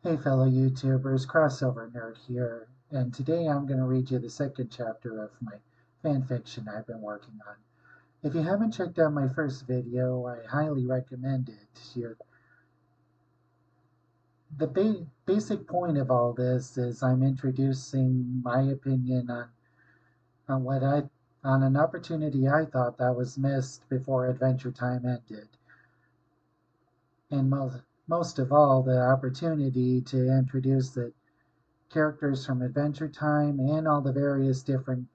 Hey fellow YouTubers, Crossover Nerd here, and today I'm going to read you the second chapter of my fanfiction I've been working on. If you haven't checked out my first video, I highly recommend it. The basic point of all this is I'm introducing my opinion on what I on an opportunity I thought that was missed before Adventure Time ended, and most of all the opportunity to introduce the characters from Adventure Time and all the various different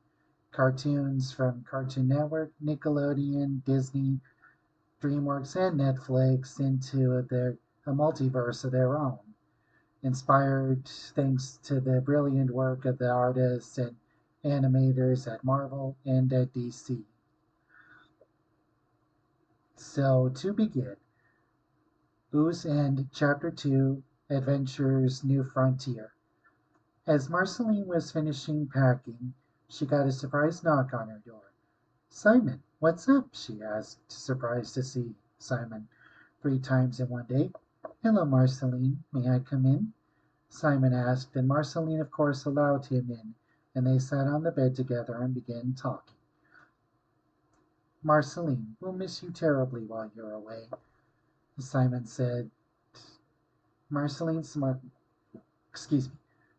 cartoons from Cartoon Network, Nickelodeon, Disney, DreamWorks, and Netflix into a multiverse of their own, inspired thanks to the brilliant work of the artists and animators at Marvel and at DC. So, to begin, Ooze End Chapter 2 Adventures New Frontier. As Marceline was finishing packing, she got a surprise knock on her door. "Simon, what's up?" she asked, surprised to see Simon 3 times in one day. "Hello, Marceline. May I come in?" Simon asked, and Marceline of course allowed him in, and they sat on the bed together and began talking. "Marceline, we'll miss you terribly while you're away," Simon said. Marceline smiled. Excuse me.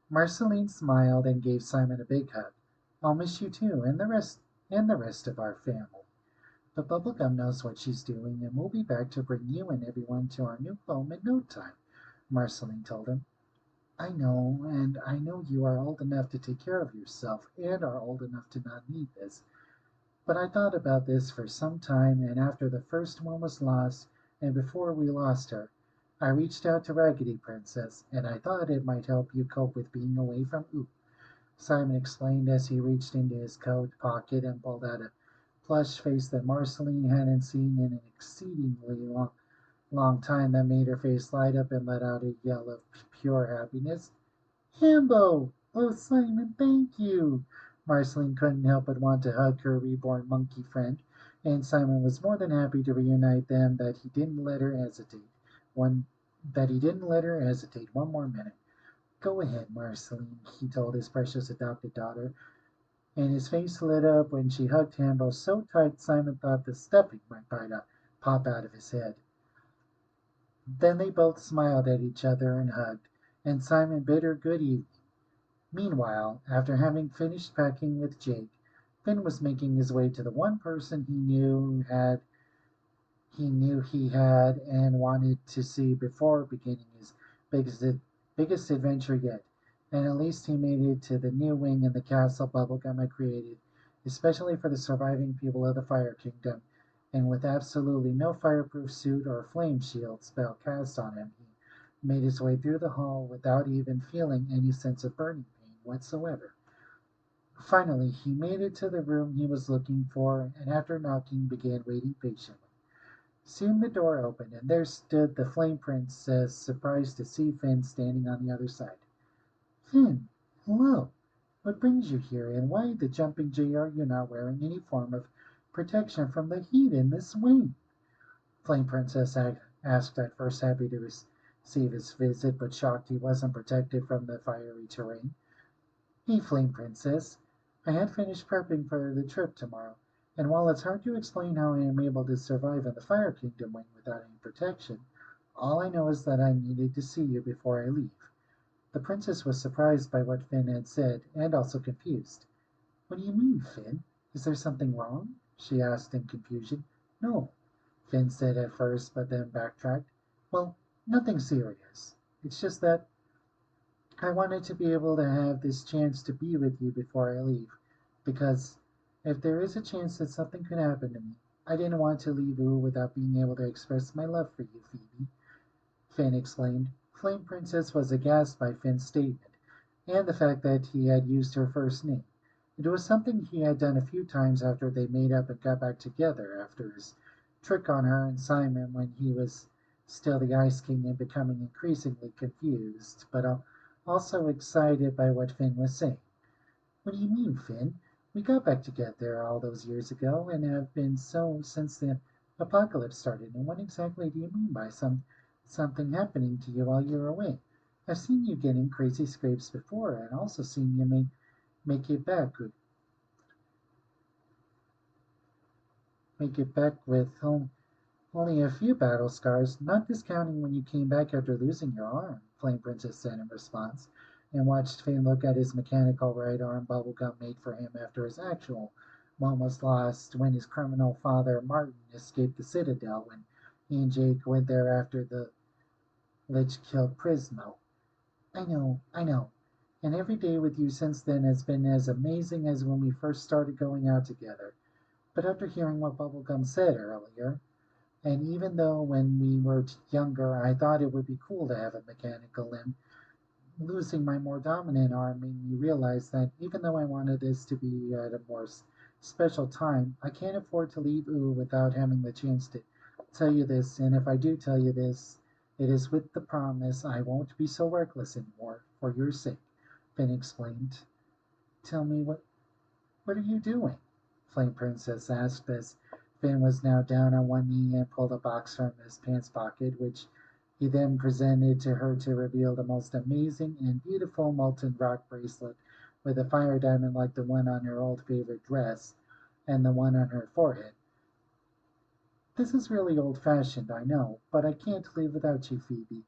Marceline smiled and gave Simon a big hug. "I'll miss you too, and the rest of our family. But Bubblegum knows what she's doing, and we'll be back to bring you and everyone to our new home in no time," Marceline told him. "I know, and I know you are old enough to take care of yourself and are old enough to not need this. But I thought about this for some time, and after the first one was lost, and before we lost her, I reached out to Raggedy Princess, and I thought it might help you cope with being away from Oop," Simon explained as he reached into his coat pocket and pulled out a plush face that Marceline hadn't seen in an exceedingly long time that made her face light up and let out a yell of pure happiness. "Hambo! Oh, Simon, thank you!" Marceline couldn't help but want to hug her reborn monkey friend, and Simon was more than happy to reunite them that he didn't let her hesitate one more minute. "Go ahead, Marceline," he told his precious adopted daughter, and his face lit up when she hugged Hambo so tight Simon thought the stuffing might pop out of his head. Then they both smiled at each other and hugged, and Simon bid her good evening. Meanwhile, after having finished packing with Jake, Finn was making his way to the one person he had and wanted to see before beginning his biggest biggest adventure yet. And at least he made it to the new wing in the castle Bubblegum had created, especially for the surviving people of the Fire Kingdom. And with absolutely no fireproof suit or flame shield spell cast on him, he made his way through the hall without even feeling any sense of burning pain whatsoever. Finally, he made it to the room he was looking for, and after knocking, began waiting patiently. Soon the door opened, and there stood the Flame Princess, surprised to see Finn standing on the other side. "Finn, hello. What brings you here, and why the jumping jay are you not wearing any form of protection from the heat in this wing?" Flame Princess asked, at first happy to receive his visit, but shocked he wasn't protected from the fiery terrain. "Hey, Flame Princess. I had finished prepping for the trip tomorrow, and while it's hard to explain how I am able to survive in the Fire Kingdom wing without any protection, all I know is that I needed to see you before I leave." The princess was surprised by what Finn had said, and also confused. "What do you mean, Finn? Is there something wrong?" she asked in confusion. "No," Finn said at first, but then backtracked. "Well, nothing serious. It's just that I wanted to be able to have this chance to be with you before I leave, because if there is a chance that something could happen to me, I didn't want to leave Oooh without being able to express my love for you, Phoebe," Finn explained. Flame Princess was aghast by Finn's statement, and the fact that he had used her first name. It was something he had done a few times after they made up and got back together after his trick on her and Simon when he was still the Ice King and becoming increasingly confused, but also excited by what Finn was saying. "What do you mean, Finn? We got back together all those years ago and have been so since the apocalypse started, and what exactly do you mean by something happening to you while you're away?" I've seen you get in crazy scrapes before, and also seen you make it back with only a few battle scars, not discounting when you came back after losing your arm, Flame Princess said in response, and watched Finn look at his mechanical right arm Bubblegum made for him after his actual one was lost when his criminal father Martin escaped the Citadel when he and Jake went there after the Lich killed Prismo. I know. And every day with you since then has been as amazing as when we first started going out together. But after hearing what Bubblegum said earlier, and even though when we were younger I thought it would be cool to have a mechanical limb, losing my more dominant arm made me realize that even though I wanted this to be at a more special time, I can't afford to leave Oooh without having the chance to tell you this. And if I do tell you this, it is with the promise I won't be so reckless anymore for your sake, Finn explained. Tell me what are you doing? Flame Princess asked as Finn was now down on one knee and pulled a box from his pants pocket, which he then presented to her to reveal the most amazing and beautiful molten rock bracelet with a fire diamond like the one on her old favorite dress and the one on her forehead. This is really old fashioned, I know, but I can't live without you, Phoebe,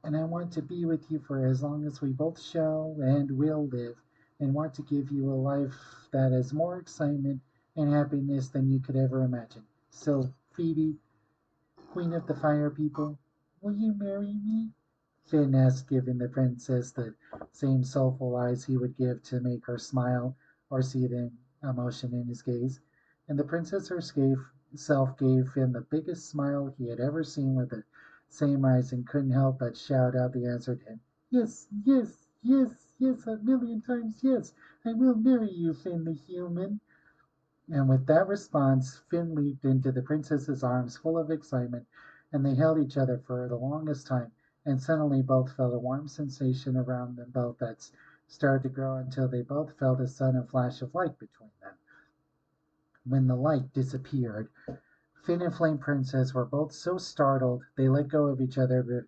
and I want to be with you for as long as we both shall and will live, and want to give you a life that has more excitement and happiness than you could ever imagine. So, Phoebe, Queen of the Fire People, will you marry me? Finn asked, giving the princess the same soulful eyes he would give to make her smile or see the emotion in his gaze. And the princess herself gave Finn the biggest smile he had ever seen with the same eyes and couldn't help but shout out the answer to him. Yes, yes, yes, yes, a million times yes. I will marry you, Finn the human. And with that response, Finn leaped into the princess's arms full of excitement, and they held each other for the longest time, and suddenly both felt a warm sensation around them both that started to grow until they both felt a sudden flash of light between them. When the light disappeared, Finn and Flame Princess were both so startled they let go of each other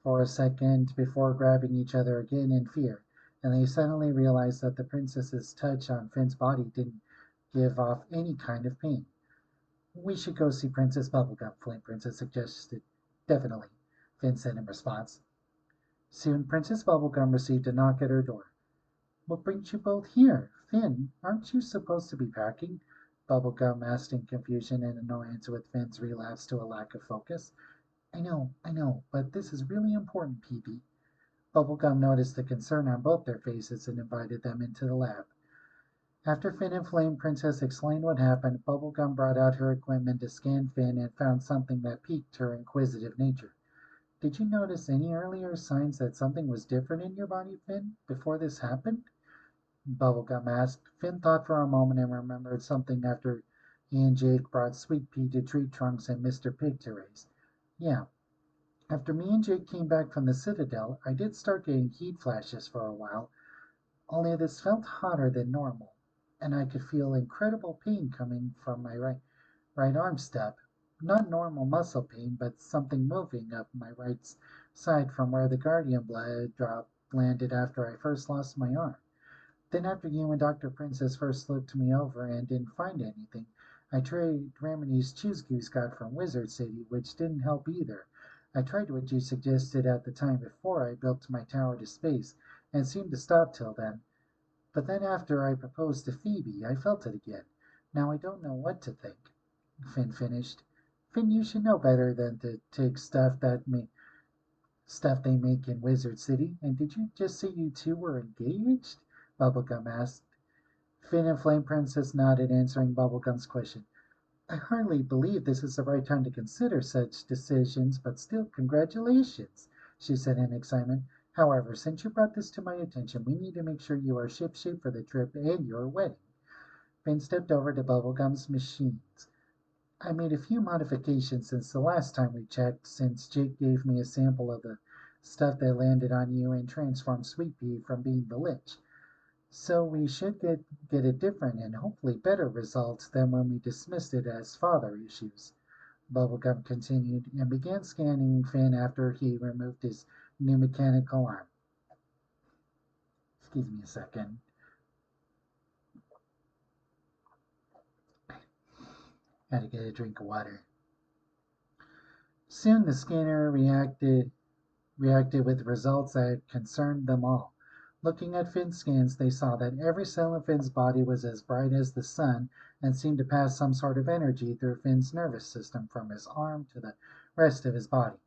for a second before grabbing each other again in fear, and they suddenly realized that the princess's touch on Finn's body didn't give off any kind of pain. We should go see Princess Bubblegum, Flame Princess suggested. Definitely, Finn said in response. Soon Princess Bubblegum received a knock at her door. What brings you both here? Finn, aren't you supposed to be packing? Bubblegum asked in confusion and annoyance with Finn's relapse to a lack of focus. I know, but this is really important, Peepee. Bubblegum noticed the concern on both their faces and invited them into the lab. After Finn and Flame Princess explained what happened, Bubblegum brought out her equipment to scan Finn and found something that piqued her inquisitive nature. Did you notice any earlier signs that something was different in your body, Finn, before this happened? Bubblegum asked. Finn thought for a moment and remembered something after he and Jake brought Sweet Pea to Tree Trunks and Mr. Pig to race. Yeah, after me and Jake came back from the Citadel, I did start getting heat flashes for a while, only this felt hotter than normal, and I could feel incredible pain coming from my right arm step. Not normal muscle pain, but something moving up my right side from where the guardian blood drop landed after I first lost my arm. Then after you and Dr. Princess first looked me over and didn't find anything, I tried remedies Choose Goose got from Wizard City, which didn't help either. I tried what you suggested at the time before I built my tower to space, and seemed to stop till then. But then after I proposed to Phoebe, I felt it again. Now I don't know what to think. Finn finished. Finn, you should know better than to take stuff they make in Wizard City. And did you just say you two were engaged? Bubblegum asked. Finn and Flame Princess nodded, answering Bubblegum's question. I hardly believe this is the right time to consider such decisions, but still, congratulations, she said in excitement. However, since you brought this to my attention, we need to make sure you are shipshape for the trip and your wedding. Finn stepped over to Bubblegum's machines. I made a few modifications since the last time we checked, since Jake gave me a sample of the stuff that landed on you and transformed Sweet Pea from being the Lich. So we should get a different and hopefully better result than when we dismissed it as father issues. Bubblegum continued, and began scanning Finn after he removed his new mechanical arm. Excuse me a second. Had to get a drink of water. Soon the scanner reacted with results that concerned them all. Looking at Finn's scans, they saw that every cell in Finn's body was as bright as the sun and seemed to pass some sort of energy through Finn's nervous system from his arm to the rest of his body.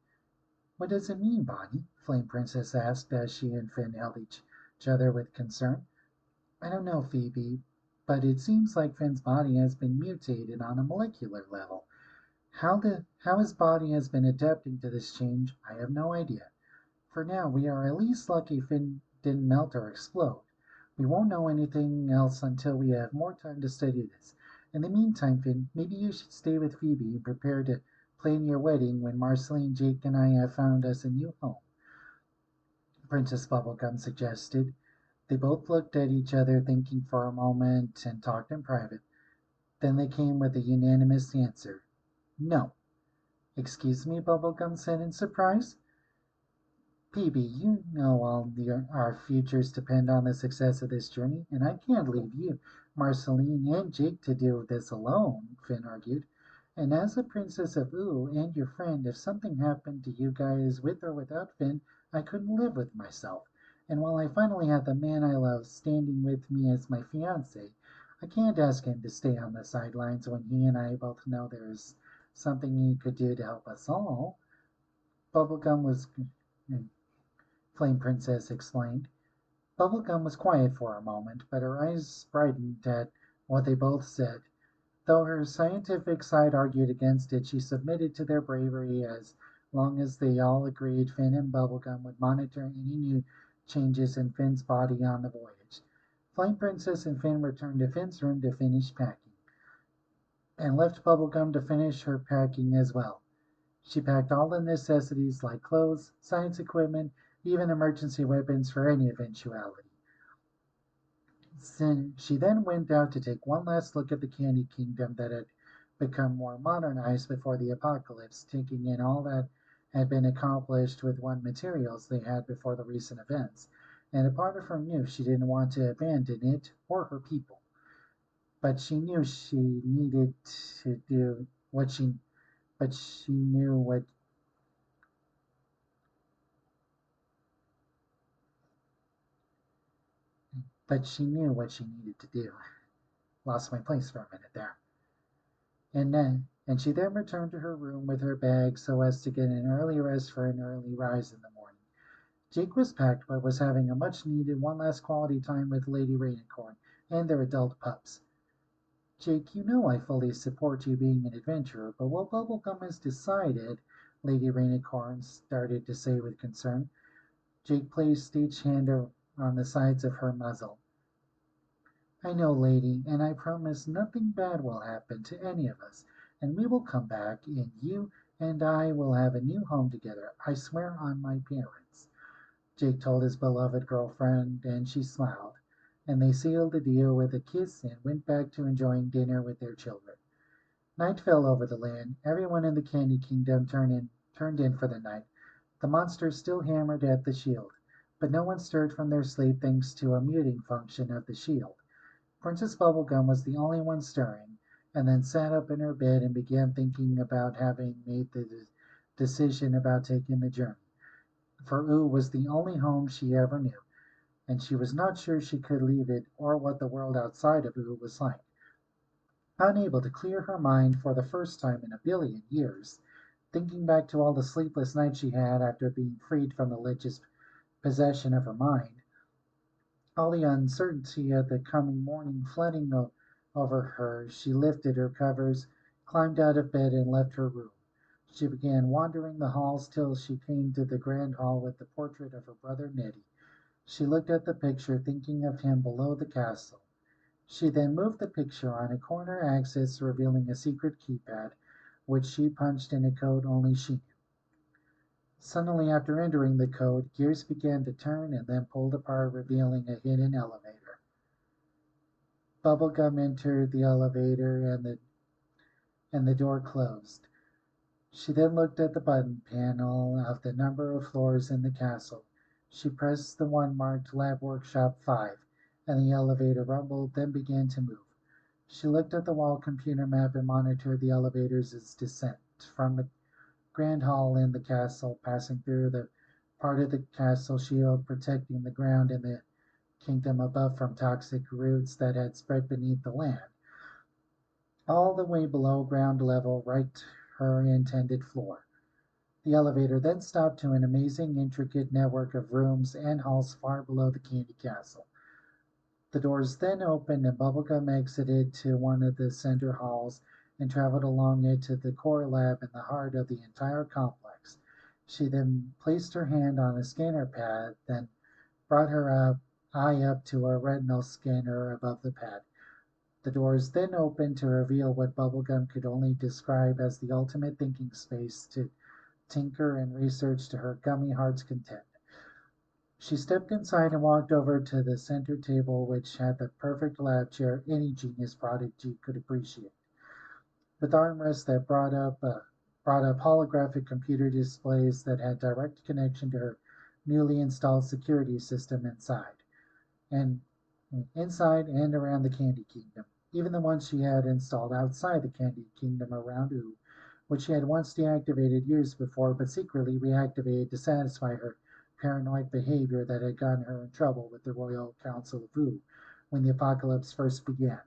What does it mean, Bonnie? Flame Princess asked as she and Finn held each other with concern. I don't know, Phoebe, but it seems like Finn's body has been mutated on a molecular level. How his body has been adapting to this change, I have no idea. For now, we are at least lucky Finn didn't melt or explode. We won't know anything else until we have more time to study this. In the meantime, Finn, maybe you should stay with Phoebe and prepare to plan your wedding when Marceline, Jake, and I have found us a new home, Princess Bubblegum suggested. They both looked at each other, thinking for a moment, and talked in private. Then they came with a unanimous answer. No. Excuse me, Bubblegum said in surprise. Phoebe, you know our futures depend on the success of this journey, and I can't leave you, Marceline, and Jake to do this alone, Finn argued. And as a princess of Oooh and your friend, if something happened to you guys with or without Finn, I couldn't live with myself. And while I finally have the man I love standing with me as my fiance, I can't ask him to stay on the sidelines when he and I both know there's something he could do to help us all. Bubblegum was Flame Princess explained. Bubblegum was quiet for a moment, but her eyes brightened at what they both said. Though her scientific side argued against it, she submitted to their bravery as long as they all agreed Finn and Bubblegum would monitor any new changes in Finn's body on the voyage. Flame Princess and Finn returned to Finn's room to finish packing, and left Bubblegum to finish her packing as well. She packed all the necessities like clothes, science equipment, even emergency weapons for any eventuality. She then went out to take one last look at the Candy Kingdom that had become more modernized before the apocalypse, taking in all that had been accomplished with what materials they had before the recent events. And a part of her knew she didn't want to abandon it or her people. But she knew she needed to do what she but she knew what she needed to do. Lost my place for a minute there. And she then returned to her room with her bag so as to get an early rest for an early rise in the morning. Jake was packed but was having a much needed one last quality time with Lady Rainicorn and their adult pups. Jake, you know I fully support you being an adventurer, but what Bubblegum has decided, Lady Rainicorn started to say with concern. Jake placed each hand on the sides of her muzzle. I know, lady, and I promise nothing bad will happen to any of us, and we will come back, and you and I will have a new home together. I swear on my parents. Jake told his beloved girlfriend, and she smiled, and they sealed the deal with a kiss and went back to enjoying dinner with their children. Night fell over the land. Everyone in the Candy Kingdom turned in for the night. The monsters still hammered at the shield, but no one stirred from their sleep thanks to a muting function of the shield. Princess Bubblegum was the only one stirring, and then sat up in her bed and began thinking about having made the decision about taking the journey. For Oooh was the only home she ever knew, and she was not sure she could leave it or what the world outside of Oooh was like. Unable to clear her mind for the first time in a billion years, thinking back to all the sleepless nights she had after being freed from the Lich's possession of her mind, all the uncertainty of the coming morning flooding over her, she lifted her covers, climbed out of bed, and left her room. She began wandering the halls till she came to the grand hall with the portrait of her brother Neddy. She looked at the picture, thinking of him below the castle. She then moved the picture on a corner axis, revealing a secret keypad, which she punched in a code only she knew. Suddenly, after entering the code, gears began to turn and then pulled apart, revealing a hidden elevator. Bubblegum entered the elevator and the door closed. She then looked at the button panel of the number of floors in the castle. She pressed the one marked Lab Workshop 5, and the elevator rumbled, then began to move. She looked at the wall computer map and monitored the elevator's descent from the grand hall in the castle, passing through the part of the castle shield protecting the ground in the kingdom above from toxic roots that had spread beneath the land, all the way below ground level, right her intended floor. The elevator then stopped to an amazing, intricate network of rooms and halls far below the candy castle. The doors then opened and Bubblegum exited to one of the center halls and traveled along it to the core lab in the heart of the entire complex. She then placed her hand on a scanner pad, then brought her eye up to a retinal scanner above the pad. The doors then opened to reveal what Bubblegum could only describe as the ultimate thinking space to tinker and research to her gummy heart's content. She stepped inside and walked over to the center table, which had the perfect lab chair any genius prodigy could appreciate, with armrests that brought up holographic computer displays that had direct connection to her newly installed security system and inside and around the Candy Kingdom, even the ones she had installed outside the Candy Kingdom around Oooh, which she had once deactivated years before but secretly reactivated to satisfy her paranoid behavior that had gotten her in trouble with the Royal Council of Oooh when the apocalypse first began.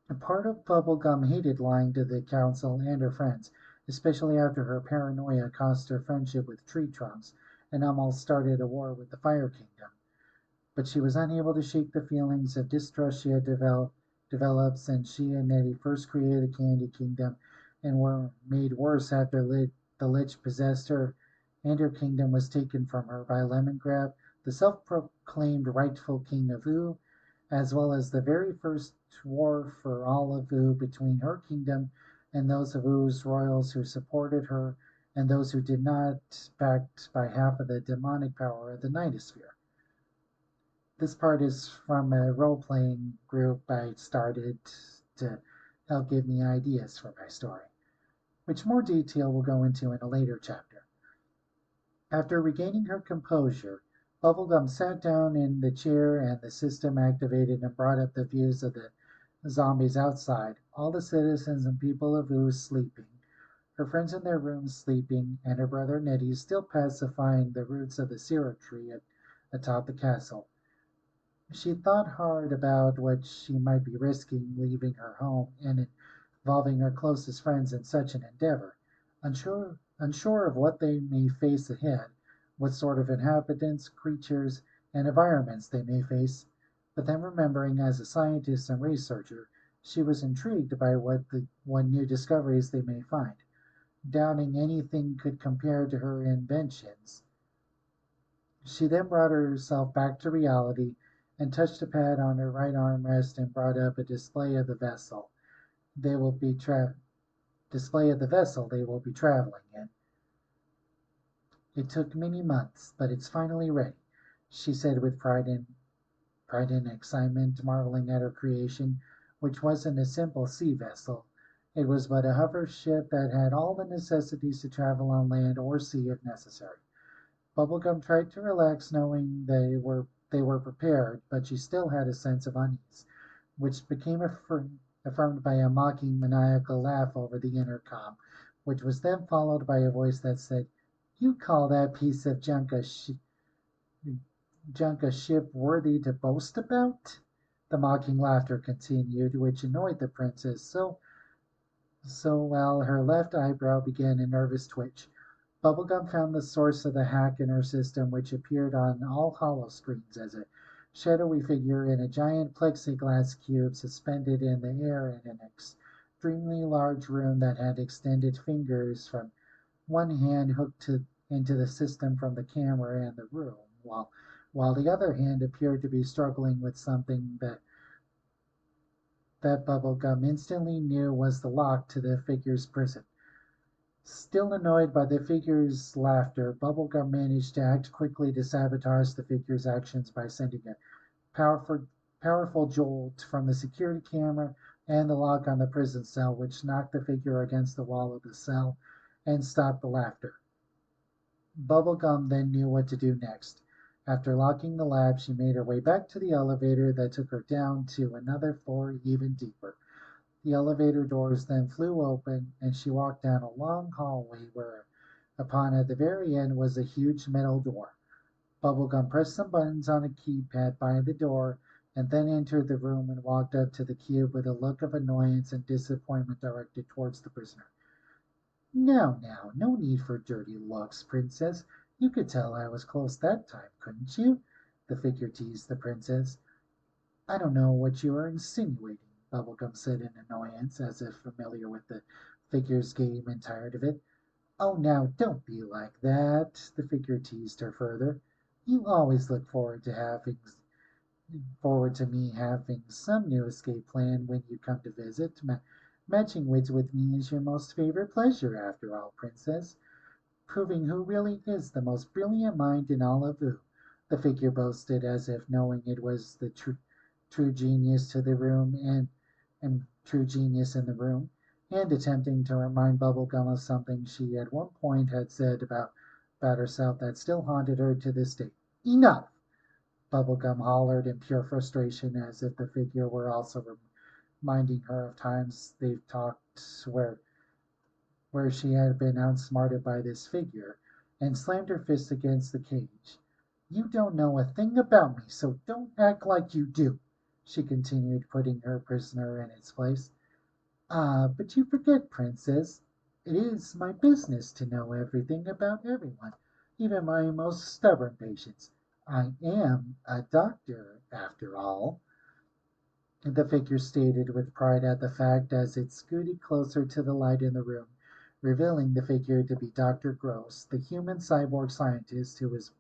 A part of Bubblegum hated lying to the council and her friends, especially after her paranoia cost her friendship with Tree Trunks and almost started a war with the Fire Kingdom. But she was unable to shake the feelings of distrust she had developed since she and Nettie first created the Candy Kingdom and were made worse after the Lich possessed her and her kingdom was taken from her by Lemongrab, the self-proclaimed rightful king of Oooh, as well as the very first war for all of Oooh between her kingdom and those of Ooh's royals who supported her and those who did not, backed by half of the demonic power of the Nightosphere. This part is from a role-playing group I started to help give me ideas for my story, which more detail we'll go into in a later chapter. After regaining her composure, Bubblegum sat down in the chair and the system activated and brought up the views of the zombies outside, all the citizens and people of Oooh sleeping, her friends in their rooms sleeping, and her brother Nettie still pacifying the roots of the syrup tree atop the castle. She thought hard about what she might be risking leaving her home and involving her closest friends in such an endeavor, unsure of what they may face ahead, what sort of inhabitants, creatures, and environments they may face, but then remembering as a scientist and researcher, she was intrigued by what new discoveries they may find, doubting anything could compare to her inventions. She then brought herself back to reality and touched a pad on her right armrest and brought up a display of the vessel they will be traveling in. It took many months, but it's finally ready, she said with pride and excitement, marveling at her creation, which wasn't a simple sea vessel. It was but a hover ship that had all the necessities to travel on land or sea if necessary. Bubblegum tried to relax knowing they were prepared, but she still had a sense of unease, which became affirmed by a mocking maniacal laugh over the intercom, which was then followed by a voice that said, "You call that piece of junk a ship worthy to boast about?" The mocking laughter continued, which annoyed the princess so well her left eyebrow began a nervous twitch. Bubblegum found the source of the hack in her system, which appeared on all hollow screens as a shadowy figure in a giant plexiglass cube suspended in the air in an extremely large room that had extended fingers from one hand into the system from the camera in the room, while the other hand appeared to be struggling with something that Bubblegum instantly knew was the lock to the figure's prison. Still annoyed by the figure's laughter, Bubblegum managed to act quickly to sabotage the figure's actions by sending a powerful jolt from the security camera and the lock on the prison cell, which knocked the figure against the wall of the cell and stopped the laughter. Bubblegum then knew what to do next. After locking the lab, she made her way back to the elevator that took her down to another floor even deeper. The elevator doors then flew open, and she walked down a long hallway where, upon at the very end, was a huge metal door. Bubblegum pressed some buttons on a keypad by the door and then entered the room and walked up to the cube with a look of annoyance and disappointment directed towards the prisoner. Now, no need for dirty looks, Princess. You could tell I was close that time, couldn't you? The figure teased the princess. I don't know what you are insinuating, Bubblegum said in annoyance, as if familiar with the figure's game and tired of it. Oh, now, don't be like that, the figure teased her further. You always look forward to me having some new escape plan when you come to visit. Matching wits with me is your most favorite pleasure, after all, Princess. Proving who really is the most brilliant mind in all of Oooh, the figure boasted as if knowing it was the true genius to the room and true genius in the room, and attempting to remind Bubblegum of something she at one point had said about herself that still haunted her to this day. Enough! Bubblegum hollered in pure frustration, as if the figure were also reminding her of times they've talked where she had been outsmarted by this figure, and slammed her fist against the cage. You don't know a thing about me, so don't act like you do, she continued, putting her prisoner in its place. Ah, but you forget, Princess. It is my business to know everything about everyone, even my most stubborn patients. I am a doctor, after all, the figure stated with pride at the fact as it scooted closer to the light in the room, revealing the figure to be Dr. Gross, the human cyborg scientist who was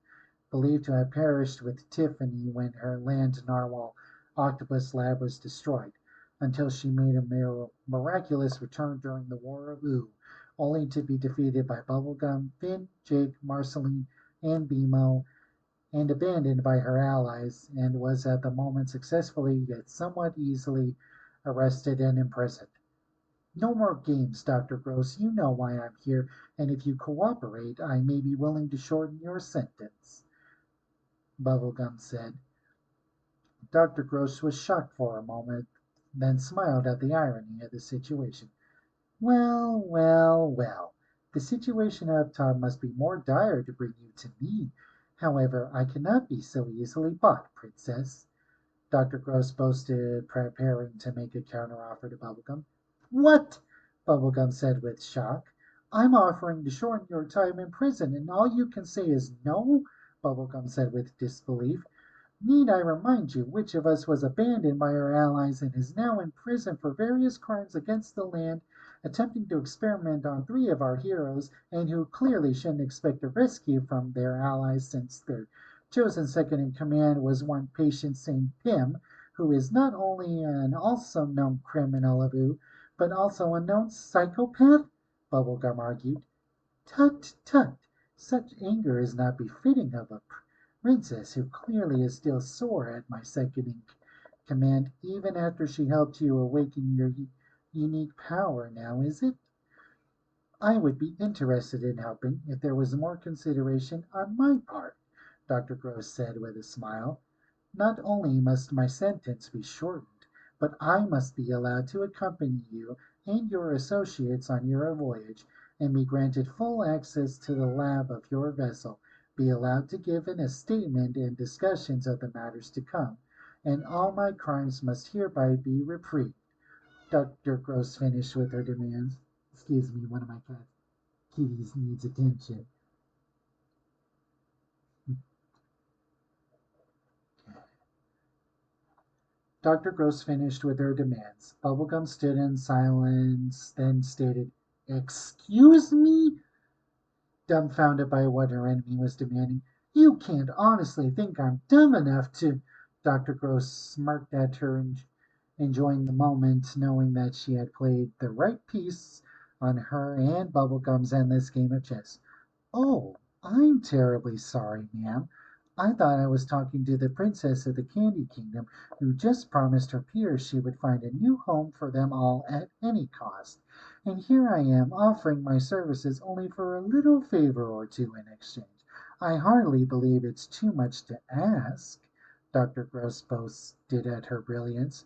believed to have perished with Tiffany when her land narwhal octopus lab was destroyed, until she made a miraculous return during the War of Oooh, only to be defeated by Bubblegum, Finn, Jake, Marceline, and Bimo, and abandoned by her allies, and was at the moment successfully yet somewhat easily arrested and imprisoned. No more games, Dr. Gross. You know why I'm here, and if you cooperate, I may be willing to shorten your sentence, Bubblegum said. Dr. Gross was shocked for a moment, then smiled at the irony of the situation. Well. The situation up top must be more dire to bring you to me. However, I cannot be so easily bought, Princess. Dr. Gross boasted, preparing to make a counteroffer to Bubblegum. What? Bubblegum said with shock. I'm offering to shorten your time in prison, and all you can say is no? Bubblegum said with disbelief. Need I remind you which of us was abandoned by our allies and is now in prison for various crimes against the land, attempting to experiment on three of our heroes, and who clearly shouldn't expect a rescue from their allies since their chosen second in command was one patient Saint Pim, who is not only an also known criminal of Oooh, but also a known psychopath? Bubblegum argued. Tut! Such anger is not befitting of a princess who clearly is still sore at my second in command, even after she helped you awaken your unique power, now is it? I would be interested in helping if there was more consideration on my part, Dr. Gross said with a smile. Not only must my sentence be shortened, but I must be allowed to accompany you and your associates on your voyage, and be granted full access to the lab of your vessel, be allowed to give a statement and discussions of the matters to come, and all my crimes must hereby be reprieved. Dr. Gross finished with her demands. Excuse me, one of my kitties needs attention. Dr. Gross finished with her demands. Bubblegum stood in silence, then stated, Excuse me? Dumbfounded by what her enemy was demanding. You can't honestly think I'm dumb enough to. Dr. Gross smirked at her, enjoying the moment, knowing that she had played the right piece on her and Bubblegum's endless game of chess. Oh, I'm terribly sorry, ma'am. I thought I was talking to the princess of the Candy Kingdom, who just promised her peers she would find a new home for them all at any cost. and here I am offering my services only for a little favor or two in exchange. I hardly believe it's too much to ask. Dr. Gross boasted at her brilliance.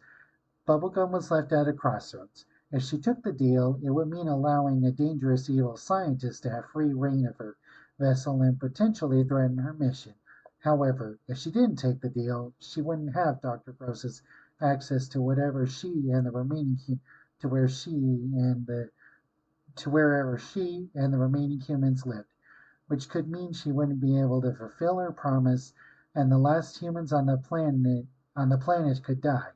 Bubblegum was left at a crossroads. If she took the deal, it would mean allowing a dangerous evil scientist to have free reign of her vessel and potentially threaten her mission. However, if she didn't take the deal, she wouldn't have Dr. Gross's access to whatever she and the remaining to where she and the to wherever she and the remaining humans lived, which could mean she wouldn't be able to fulfill her promise and the last humans on the planet could die,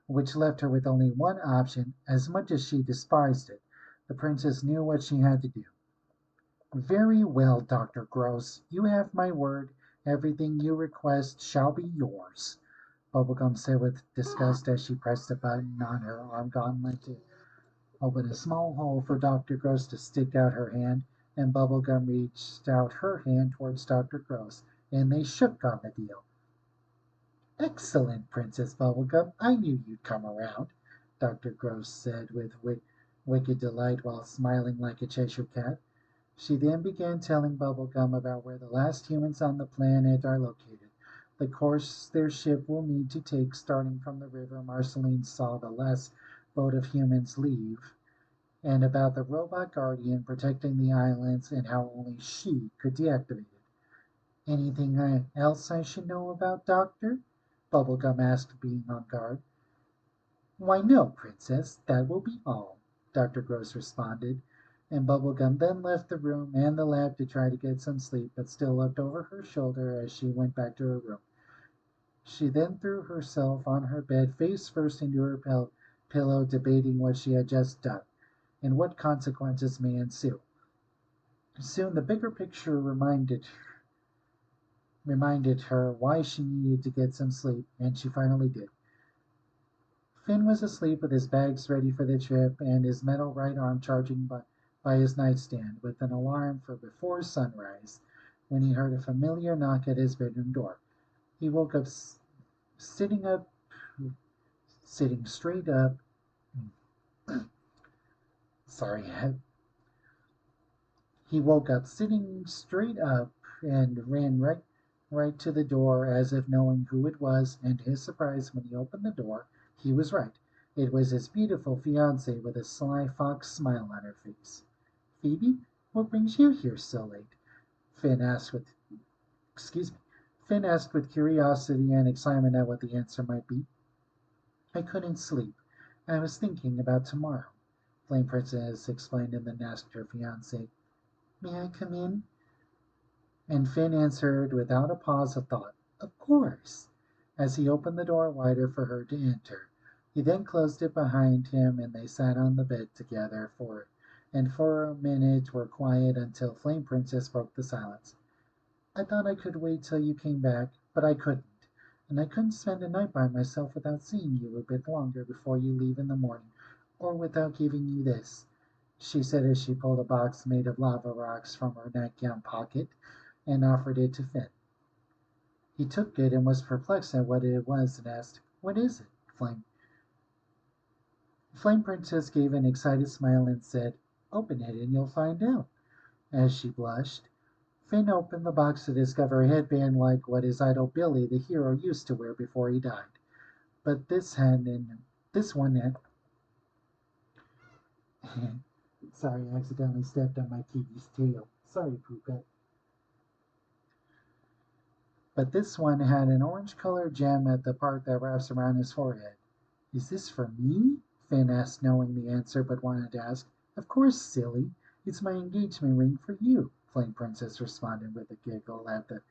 which left her with only one option. As much as she despised it, the princess knew what she had to do. Very well, Dr. Gross, you have my word. Everything you request shall be yours, Bubblegum said with disgust as she pressed a button on her arm gauntlet to open a small hole for Dr. Gross to stick out her hand, and Bubblegum reached out her hand towards Dr. Gross, and they shook on the deal. Excellent, Princess Bubblegum. I knew you'd come around, Dr. Gross said with wicked delight while smiling like a Cheshire cat. She then began telling Bubblegum about where the last humans on the planet are located, the course their ship will need to take starting from the river Marceline saw the last boat of humans leave, and about the robot guardian protecting the islands and how only she could deactivate it. Anything else I should know about, Doctor? Bubblegum asked, being on guard. Why, no, Princess, that will be all, Dr. Gross responded, and Bubblegum then left the room and the lab to try to get some sleep, but still looked over her shoulder as she went back to her room. She then threw herself on her bed face first into her pillow, debating what she had just done and what consequences may ensue. Soon the bigger picture reminded her why she needed to get some sleep, and she finally did. Finn was asleep with his bags ready for the trip and his metal right arm charging by his nightstand with an alarm for before sunrise when he heard a familiar knock at his bedroom door. He woke up sitting up, sitting straight up. Sorry, he woke up sitting straight up and ran right to the door as if knowing who it was, and to his surprise when he opened the door, he was right. It was his beautiful fiancée with a sly fox smile on her face. Phoebe, what brings you here so late? Finn asked with excuse me. Finn asked with curiosity and excitement at what the answer might be. I couldn't sleep. I was thinking about tomorrow, Flame Princess explained and then asked her fiancé, May I come in? And Finn answered without a pause of thought, Of course, as he opened the door wider for her to enter. He then closed it behind him and they sat on the bed together for a minute were quiet until Flame Princess broke the silence. I thought I could wait till you came back, but I couldn't. And I couldn't spend a night by myself without seeing you a bit longer before you leave in the morning, or without giving you this, she said as she pulled a box made of lava rocks from her nightgown pocket and offered it to Finn. He took it and was perplexed at what it was and asked, What is it, Flame? Flame Princess gave an excited smile and said, Open it and you'll find out. As she blushed, Finn opened the box to discover a headband like what his idol Billy the hero used to wear before he died. But this one had sorry, I accidentally stepped on my kitty's tail. Sorry, Puka. But this one had an orange-colored gem at the part that wraps around his forehead. Is this for me? Finn asked, knowing the answer, but wanted to ask. Of course, silly. It's my engagement ring for you, Flame Princess responded with a giggle at the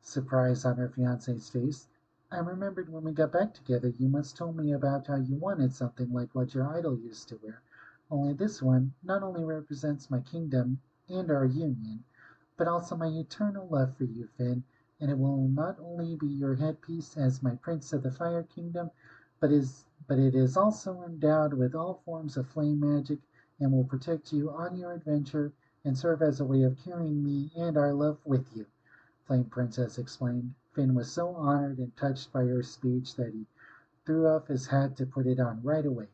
surprise on her fiancé's face. I remembered when we got back together, you once told me about how you wanted something like what your idol used to wear. Only this one not only represents my kingdom and our union, but also my eternal love for you, Finn, and it will not only be your headpiece as my prince of the Fire Kingdom, but it is also endowed with all forms of flame magic and will protect you on your adventure and serve as a way of carrying me and our love with you, Flame Princess explained. Finn was so honored and touched by her speech that he threw off his hat to put it on right away.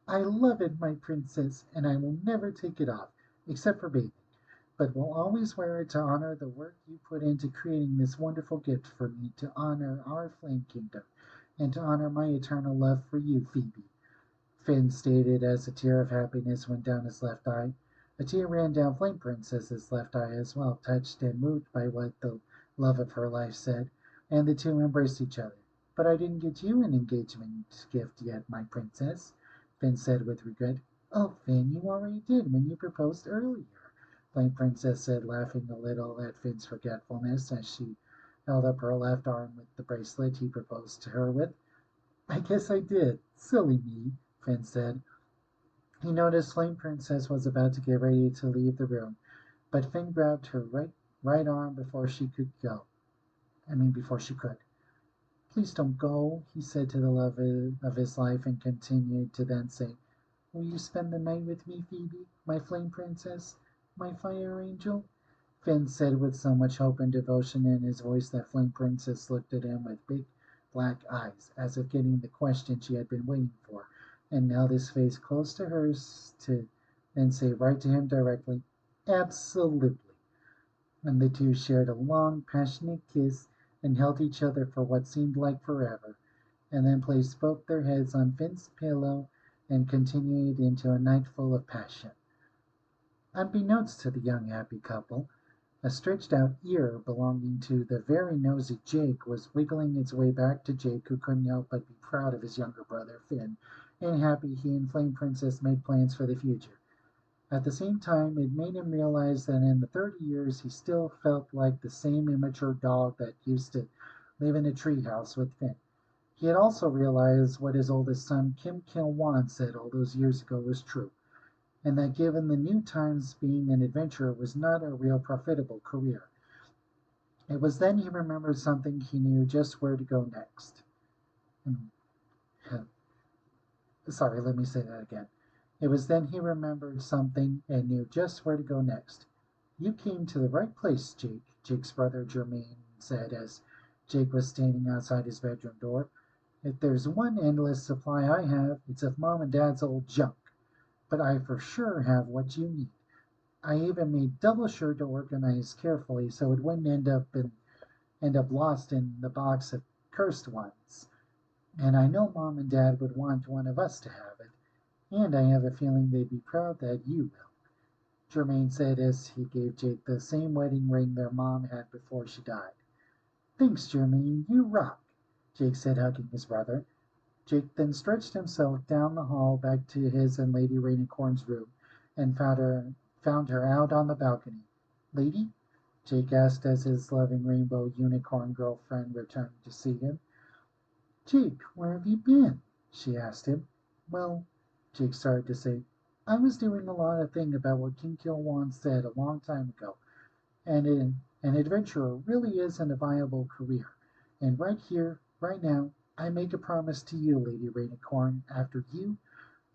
I love it, my princess, and I will never take it off, except for bathing, but will always wear it to honor the work you put into creating this wonderful gift for me, to honor our flame kingdom, and to honor my eternal love for you, Phoebe. Finn stated as a tear of happiness went down his left eye. A tear ran down Flame Princess's left eye as well, touched and moved by what the love of her life said, and the two embraced each other. But I didn't get you an engagement gift yet, my princess, Finn said with regret. Oh, Finn, you already did when you proposed earlier, Flame Princess said, laughing a little at Finn's forgetfulness as she held up her left arm with the bracelet he proposed to her with. I guess I did. Silly me, Finn said. He noticed Flame Princess was about to get ready to leave the room, but Finn grabbed her right arm before she could go. Before she could. Please don't go, he said to the love of his life, and continued to then say, will you spend the night with me, Phoebe, my Flame Princess, my fire angel? Finn said with so much hope and devotion in his voice that Flame Princess looked at him with big black eyes, as if getting the question she had been waiting for, and held his face close to hers to then say right to him directly, absolutely. And the two shared a long, passionate kiss and held each other for what seemed like forever, and then placed both their heads on Finn's pillow and continued into a night full of passion. Unbeknownst to the young happy couple, a stretched out ear belonging to the very nosy Jake was wiggling its way back to Jake, who couldn't help but be proud of his younger brother, Finn, and happy he and Flame Princess made plans for the future. At the same time, it made him realize that in the 30 years he still felt like the same immature dog that used to live in a treehouse with Finn. He had also realized what his oldest son, Kim Kil-wan, said all those years ago was true, and that given the new times, being an adventurer was not a real profitable career. It was then he remembered something he knew just where to go next. Sorry, let me say that again. It was then he remembered something and knew just where to go next. You came to the right place, Jake, Jake's brother Jermaine said as Jake was standing outside his bedroom door. If there's one endless supply I have, it's of Mom and Dad's old junk. But I for sure have what you need. I even made double sure to organize carefully so it wouldn't end up lost in the box of cursed ones. And I know Mom and Dad would want one of us to have it, and I have a feeling they'd be proud that you will, Germaine said as he gave Jake the same wedding ring their mom had before she died. Thanks, Germaine, you rock, Jake said, hugging his brother. Jake then stretched himself down the hall back to his and Lady Rainicorn's room and found her out on the balcony. Lady? Jake asked as his loving rainbow unicorn girlfriend returned to see him. Jake, where have you been? She asked him. Well, Jake started to say, I was doing a lot of thinking about what King Kilwan said a long time ago, and an adventurer really isn't a viable career. And right here, right now, I make a promise to you, Lady Rainicorn, after you,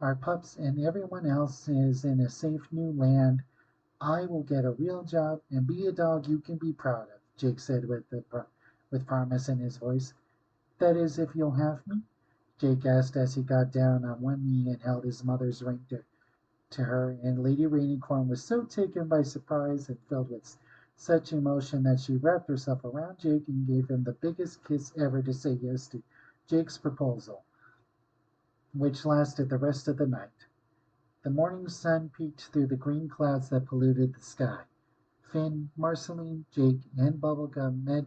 our pups, and everyone else is in a safe new land, I will get a real job and be a dog you can be proud of, Jake said with promise in his voice. That is, if you'll have me? Jake asked as he got down on one knee and held his mother's ring to her, and Lady Rainicorn was so taken by surprise and filled with such emotion that she wrapped herself around Jake and gave him the biggest kiss ever to say yes to Jake's proposal, which lasted the rest of the night. The morning sun peeked through the green clouds that polluted the sky. Finn, Marceline, Jake, and Bubblegum met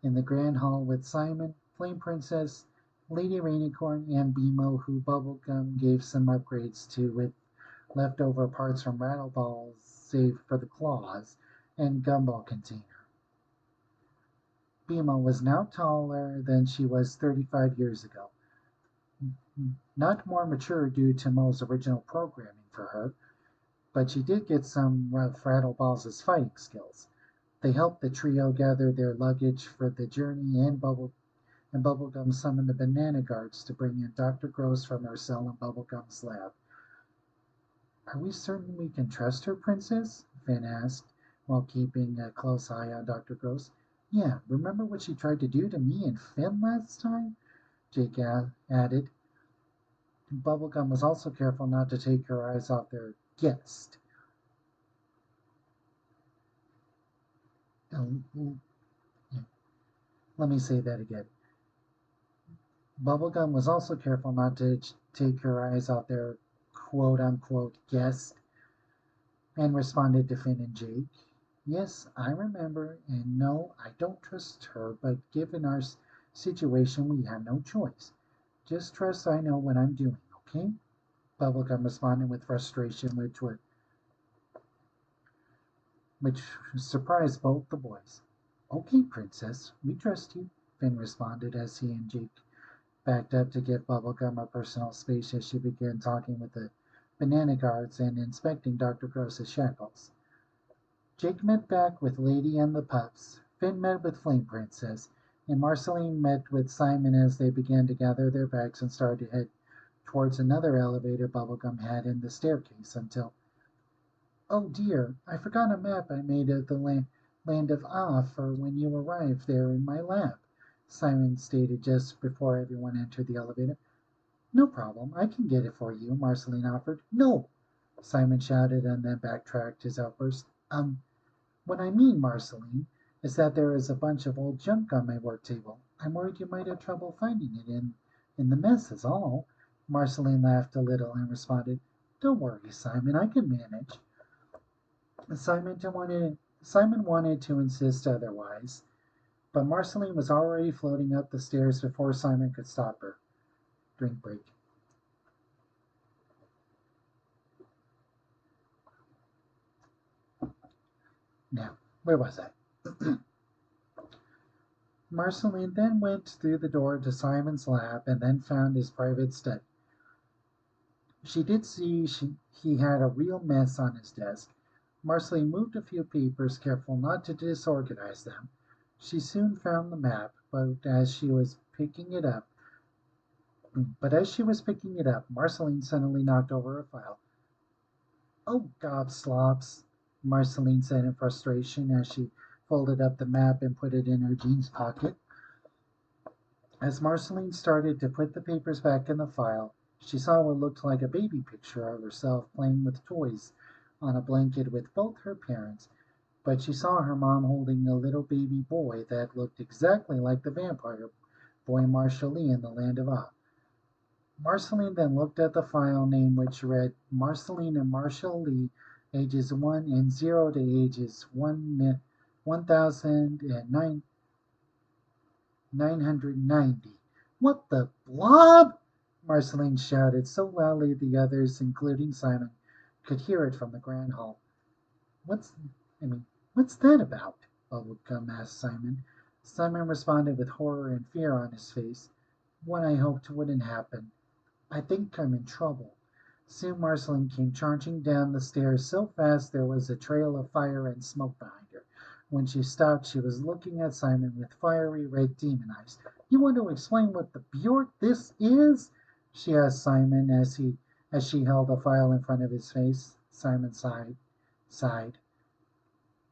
in the grand hall with Simon, Flame Princess, Lady Rainicorn, and Bimo, who Bubblegum gave some upgrades to with leftover parts from Rattle Balls saved for the claws and Gumball container. Bimo was now taller than she was 35 years ago. Not more mature due to Mo's original programming for her, but she did get some of Rattle Balls' fighting skills. They helped the trio gather their luggage for the journey, and Bubblegum summoned the Banana Guards to bring in Dr. Gross from her cell in Bubblegum's lab. Are we certain we can trust her, Princess? Finn asked, while keeping a close eye on Dr. Gross. Yeah, remember what she tried to do to me and Finn last time? Jake added. Bubblegum was also careful not to take her eyes off their guest. Um, Let me say that again. Bubblegum was also careful not to take her eyes off their quote unquote guest and responded to Finn and Jake. Yes, I remember, and no, I don't trust her, but given our situation, we have no choice. Just trust I know what I'm doing, okay? Bubblegum responded with frustration, which surprised both the boys. Okay, Princess, we trust you, Finn responded as he and Jake backed up to give Bubblegum a personal space as she began talking with the banana guards and inspecting Dr. Gross's shackles. Jake met back with Lady and the pups. Finn met with Flame Princess, and Marceline met with Simon as they began to gather their bags and started to head towards another elevator Bubblegum had in the staircase until, oh dear, I forgot a map I made of the land of Ah for when you arrived there in my lab, Simon stated just before everyone entered the elevator. No problem, I can get it for you, Marceline offered. No! Simon shouted and then backtracked his outburst. What I mean, Marceline, is that there is a bunch of old junk on my work table. I'm worried you might have trouble finding it in the mess is all. Marceline laughed a little and responded, don't worry, Simon, I can manage. Simon wanted to insist otherwise, but Marceline was already floating up the stairs before Simon could stop her. Drink break. Now, where was I? Marceline then went through the door to Simon's lab and then found his private study. She did see he had a real mess on his desk. Marceline moved a few papers, careful not to disorganize them. She soon found the map, but as she was picking it up, Marceline suddenly knocked over a file. Oh, gobslops, Marceline said in frustration as she folded up the map and put it in her jeans pocket. As Marceline started to put the papers back in the file, she saw what looked like a baby picture of herself playing with toys on a blanket with both her parents, but she saw her mom holding a little baby boy that looked exactly like the vampire boy Marshall Lee in the Land of Oz. Marceline then looked at the file name, which read Marceline and Marshall Lee, ages 1 and 0 to ages 1990. What the blob? Marceline shouted so loudly the others, including Simon, could hear it from the grand hall. What's, what's that about? Bubblegum asked Simon. Simon responded with horror and fear on his face. What I hoped wouldn't happen. I think I'm in trouble. Soon Marceline came charging down the stairs so fast there was a trail of fire and smoke behind her. When she stopped, she was looking at Simon with fiery red demon eyes. You want to explain what the Bjork this is? She asked Simon as she held a file in front of his face. Simon sighed.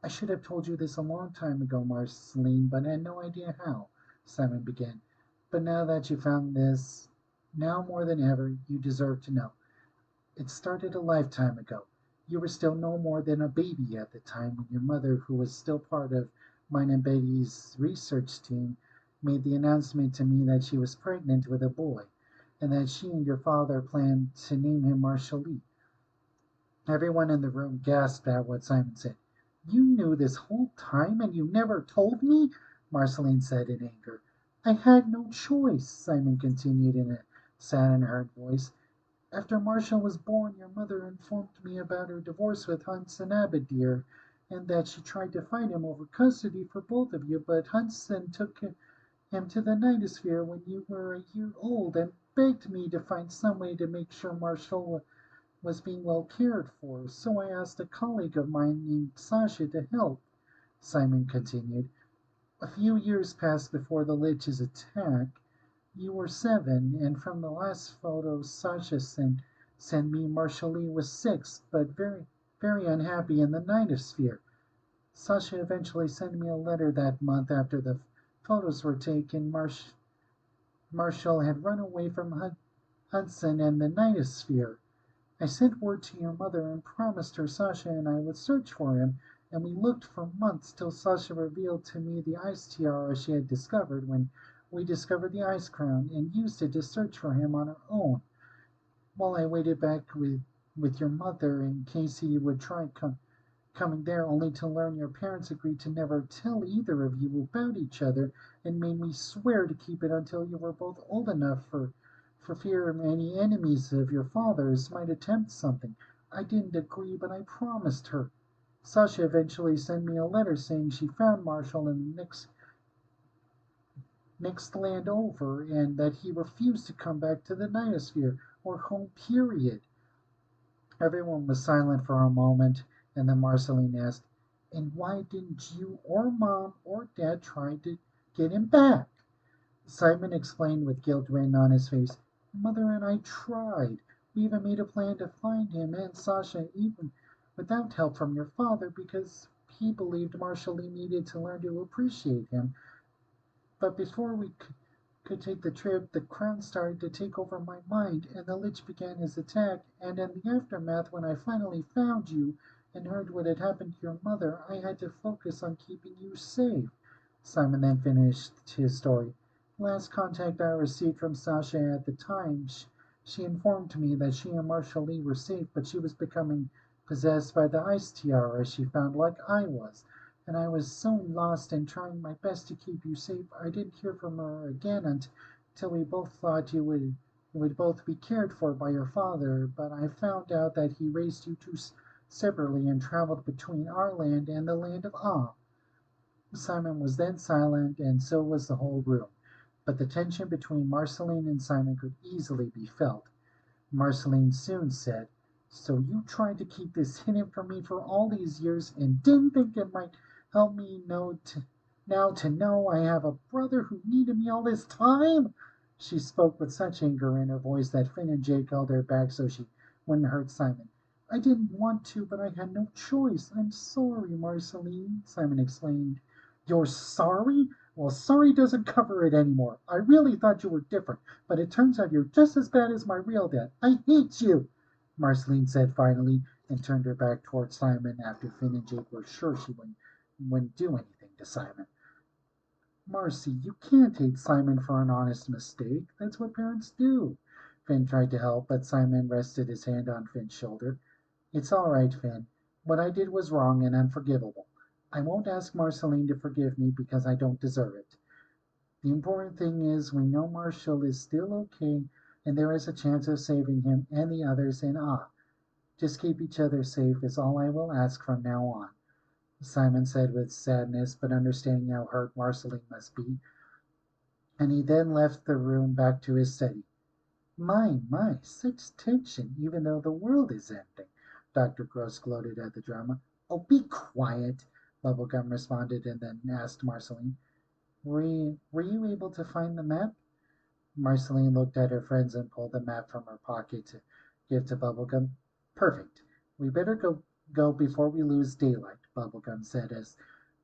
I should have told you this a long time ago, Marceline, but I had no idea how, Simon began. But now that you found this, now more than ever, you deserve to know. It started a lifetime ago. You were still no more than a baby at the time when your mother, who was still part of mine and Betty's research team, made the announcement to me that she was pregnant with a boy, and that she and your father planned to name him Marshall Lee. Everyone in the room gasped at what Simon said. You knew this whole time and you never told me? Marceline said in anger. I had no choice, Simon continued in a sad and hurt voice. After Marshall was born, your mother informed me about her divorce with Hudson Abadir, and that she tried to fight him over custody for both of you, but Hudson took him to the Nightosphere when you were a year old and begged me to find some way to make sure Marshall was being well cared for, so I asked a colleague of mine named Sasha to help, Simon continued. A few years passed before the Lich's attack. You were 7, and from the last photo Sasha sent me, Marshall Lee was 6, but very, very unhappy in the Nightosphere. Sasha eventually sent me a letter that month after the photos were taken. Marshall had run away from Hudson and the Nightosphere. I sent word to your mother and promised her Sasha and I would search for him, and we looked for months till Sasha revealed to me the ice tiara she had discovered when we discovered the ice crown and used it to search for him on her own. While I waited back with your mother in case he would try coming there, only to learn your parents agreed to never tell either of you about each other and made me swear to keep it until you were both old enough for fear any enemies of your father's might attempt something. I didn't agree, but I promised her. Sasha eventually sent me a letter saying she found Marshall in the next land over and that he refused to come back to the Niosphere or home period. Everyone was silent for a moment, and then Marceline asked, "And why didn't you or mom or dad try to get him back?" Simon explained with guilt written on his face. "Mother and I tried. We even made a plan to find him and Sasha, even without help from your father, because he believed Marceline needed to learn to appreciate him. But before we could take the trip, the crown started to take over my mind, and the Lich began his attack. And in the aftermath, when I finally found you and heard what had happened to your mother, I had to focus on keeping you safe." Simon then finished his story. "Last contact I received from Sasha at the time, she informed me that she and Marshall Lee were safe, but she was becoming possessed by the ice tiara she found, like I was. And I was so lost in trying my best to keep you safe, I didn't hear from her again until we both thought you would both be cared for by your father. But I found out that he raised you two separately and traveled between our land and the land of Ah." Simon was then silent, and so was the whole room. But the tension between Marceline and Simon could easily be felt. Marceline soon said, "So you tried to keep this hidden from me for all these years and didn't think it might help me now to know I have a brother who needed me all this time?" She spoke with such anger in her voice that Finn and Jake held her back so she wouldn't hurt Simon. "I didn't want to, but I had no choice. I'm sorry, Marceline," Simon explained. "You're sorry? Well, sorry doesn't cover it anymore. I really thought you were different, but it turns out you're just as bad as my real dad. I hate you," Marceline said finally, and turned her back towards Simon after Finn and Jake were sure she wouldn't do anything to Simon. "Marcy, you can't hate Simon for an honest mistake. That's what parents do." Finn tried to help, but Simon rested his hand on Finn's shoulder. "It's all right, Finn. What I did was wrong and unforgivable. I won't ask Marceline to forgive me because I don't deserve it. The important thing is we know Marshall is still okay and there is a chance of saving him and the others in Ah. Just keep each other safe is all I will ask from now on," Simon said with sadness, but understanding how hurt Marceline must be. And he then left the room back to his study. My, such tension, even though the world is ending," Dr. Gross gloated at the drama. "Oh, be quiet," Bubblegum responded and then asked Marceline, were you able to find the map?" Marceline looked at her friends and pulled the map from her pocket to give to Bubblegum. "Perfect. We better go before we lose daylight," Bubblegum said as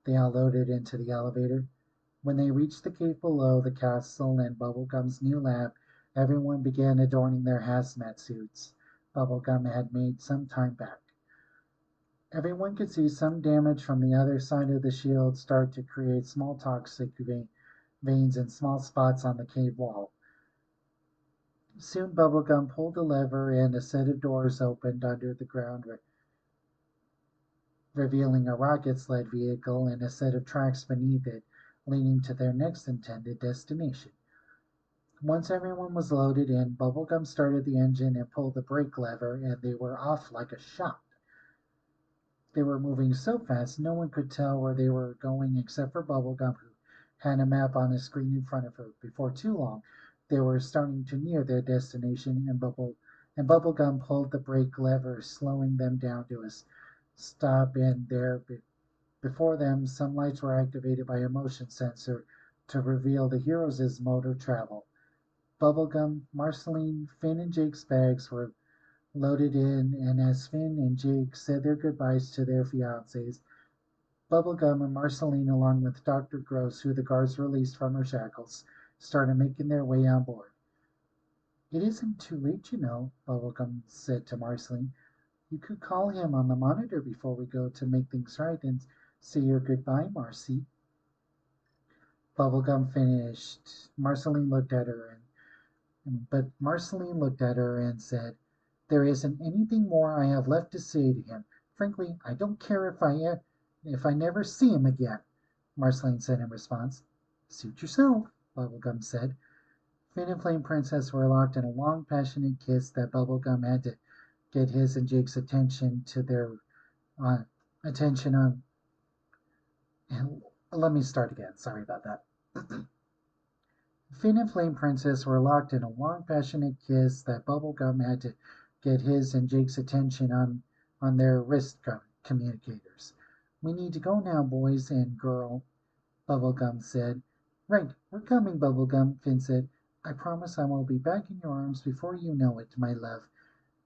they all loaded into the elevator. When they reached the cave below the castle and Bubblegum's new lab, everyone began adorning their hazmat suits Bubblegum had made some time back. Everyone could see some damage from the other side of the shield start to create small toxic veins and small spots on the cave wall. Soon Bubblegum pulled a lever and a set of doors opened under the ground, revealing a rocket sled vehicle and a set of tracks beneath it, leading to their next intended destination. Once everyone was loaded in, Bubblegum started the engine and pulled the brake lever, and they were off like a shot. They were moving so fast no one could tell where they were going except for Bubblegum, who had a map on a screen in front of her. Before too long, they were starting to near their destination, and Bubblegum pulled the brake lever, slowing them down to a stop. And there, before them, some lights were activated by a motion sensor to reveal the heroes' mode of travel. Bubblegum, Marceline, Finn, and Jake's bags were loaded in, and as Finn and Jake said their goodbyes to their fiancés, Bubblegum and Marceline, along with Dr. Gross, who the guards released from her shackles, started making their way on board. It isn't too late, Bubblegum said to Marceline. You could call him on the monitor before we go to make things right and say your goodbye, Marcy. Bubblegum finished. Marceline looked at her and said, "There isn't anything more I have left to say to him. Frankly, I don't care if I never see him again," Marceline said in response. "Suit yourself," Bubblegum said. Finn and Flame Princess were locked in a long, passionate kiss that Bubblegum had to get his and Jake's attention to their uh, attention on. And let me start again. Sorry about that. Finn and Flame Princess were locked in a long, passionate kiss that Bubblegum had to get his and Jake's attention on their wrist communicators. "We need to go now, boys and girl," Bubblegum said. "Right, we're coming, Bubblegum," Finn said. "I promise I will be back in your arms before you know it, my love."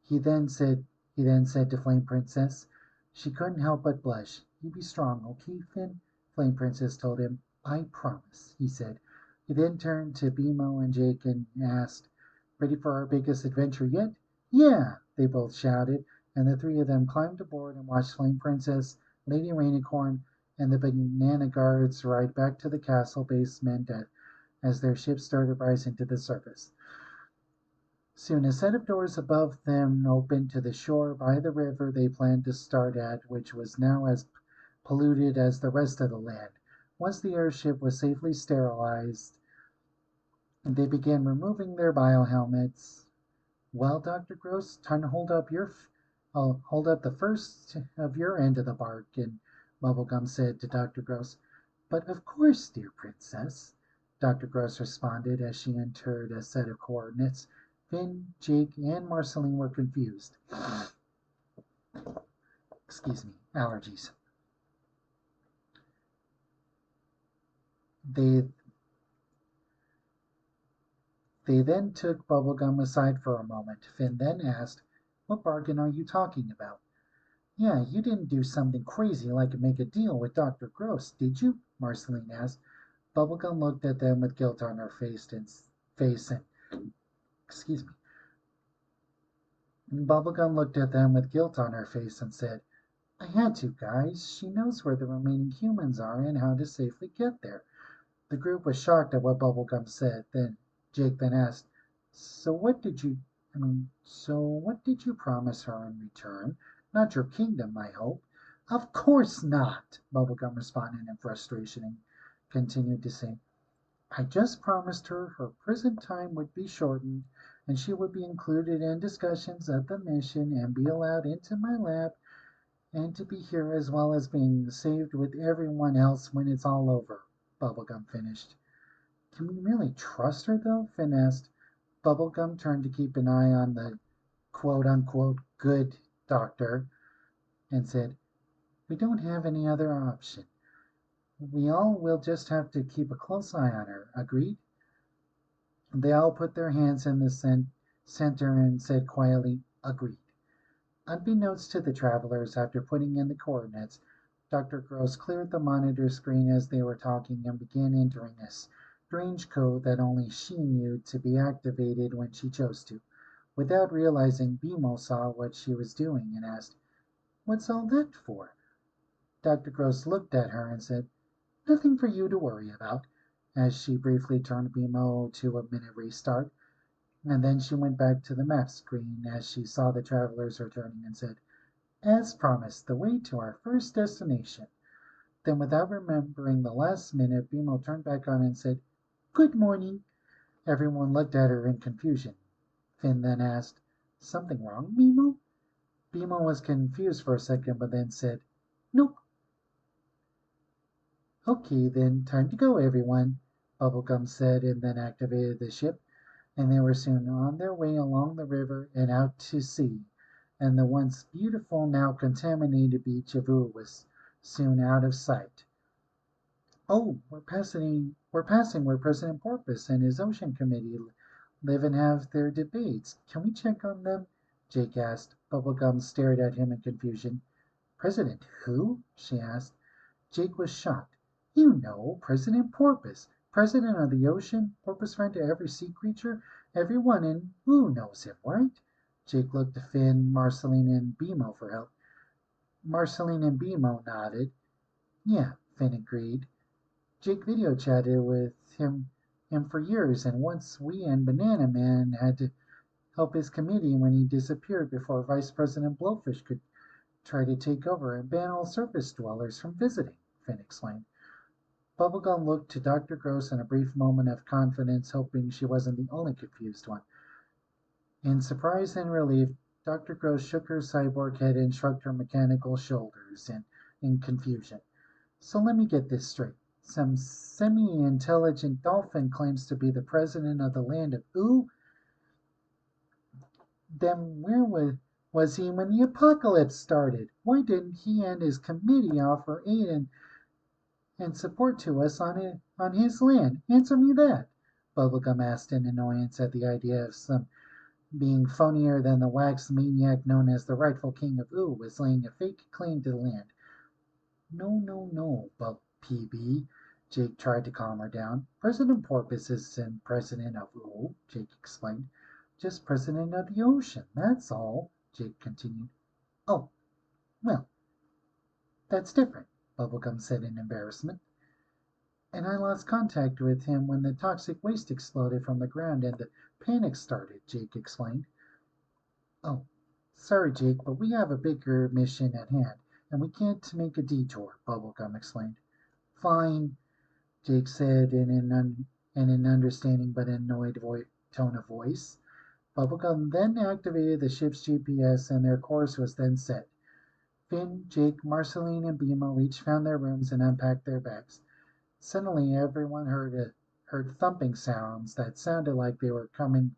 He then said to Flame Princess. She couldn't help but blush. "You be strong, okay, Finn?" Flame Princess told him. "I promise," he said. He then turned to Bimo and Jake and asked, "Ready for our biggest adventure yet?" "Yeah!" they both shouted, and the three of them climbed aboard and watched Flame Princess, Lady Rainicorn, and the Banana Guards ride back to the castle basement as their ship started rising to the surface. Soon a set of doors above them opened to the shore by the river they planned to start at, which was now as polluted as the rest of the land. Once the airship was safely sterilized, they began removing their biohelmets. "Well, Dr. Gross, time to hold up the first of your end of the bargain," Bubblegum said to Dr. Gross. "But of course, dear Princess," Dr. Gross responded as she entered a set of coordinates. Finn, Jake, and Marceline were confused. Excuse me, allergies. They then took Bubblegum aside for a moment. Finn then asked, "What bargain are you talking about?" "Yeah, you didn't do something crazy like make a deal with Dr. Gross, did you?" Marceline asked. Bubblegum looked at them with guilt on her face and excuse me. Bubblegum looked at them with guilt on her face and said, "I had to, guys. She knows where the remaining humans are and how to safely get there." The group was shocked at what Bubblegum said. Then Jake then asked, so what did you promise her in return? Not your kingdom, I hope." "Of course not," Bubblegum responded in frustration and continued to say, "I just promised her prison time would be shortened and she would be included in discussions of the mission and be allowed into my lab and to be here as well as being saved with everyone else when it's all over," Bubblegum finished. "Can we really trust her, though?" Finn asked. Bubblegum turned to keep an eye on the quote unquote good doctor and said, "We don't have any other option. We all will just have to keep a close eye on her. Agreed?" They all put their hands in the center and said quietly, "Agreed." Unbeknownst to the travelers, after putting in the coordinates, Dr. Gross cleared the monitor screen as they were talking and began entering a strange code that only she knew to be activated when she chose to. Without realizing, Bimo saw what she was doing and asked, "What's all that for?" Dr. Gross looked at her and said, "Nothing for you to worry about," as she briefly turned Bimo to a minute restart. And then she went back to the map screen as she saw the travelers returning and said, "As promised, the way to our first destination." Then, without remembering the last minute, Bimo turned back on and said, "Good morning." Everyone looked at her in confusion. Finn then asked, "Something wrong, Bimo?" Bimo was confused for a second, but then said, "Nope." "Okay, then, time to go, everyone," Bubblegum said, and then activated the ship, and they were soon on their way along the river and out to sea, and the once beautiful, now contaminated beach of Oooh was soon out of sight. "Oh, we're passing where President Porpoise and his Ocean Committee live and have their debates. Can we check on them?" Jake asked. Bubblegum stared at him in confusion. "President who?" she asked. Jake was shocked. "You know, President Porpoise, president of the ocean, porpoise friend to every sea creature, Everyone in Oooh knows him, right? Jake looked to Finn, Marceline, and Bimo for help. Marceline and Bimo nodded. Yeah, Finn agreed. Jake video chatted with him for years, and once we and Banana Man had to help his committee when he disappeared before Vice President Blowfish could try to take over and ban all surface dwellers from visiting, Finn explained. Bubblegum looked to Dr. Gross in a brief moment of confidence, hoping she wasn't the only confused one. In surprise and relief, Dr. Gross shook her cyborg head and shrugged her mechanical shoulders in confusion. So let me get this straight. Some semi-intelligent dolphin claims to be the president of the land of Oooh? Then was he when the apocalypse started? Why didn't he and his committee offer aid and support to us on his land? Answer me that. Bubblegum asked in annoyance at the idea of some being phonier than the wax maniac known as the rightful king of Oooh was laying a fake claim to the land. No, no, no, PB. Jake tried to calm her down. President Porpoise isn't president of Oooh, Jake explained. Just president of the ocean, that's all, Jake continued. Oh, well, that's different, Bubblegum said in embarrassment. And I lost contact with him when the toxic waste exploded from the ground and the panic started, Jake explained. Oh, sorry, Jake, but we have a bigger mission at hand, and we can't make a detour, Bubblegum explained. Fine, Jake said in an understanding but annoyed tone of voice. Bubblegum then activated the ship's GPS and their course was then set. Finn, Jake, Marceline, and Bimo each found their rooms and unpacked their bags. Suddenly everyone heard thumping sounds that sounded like they were coming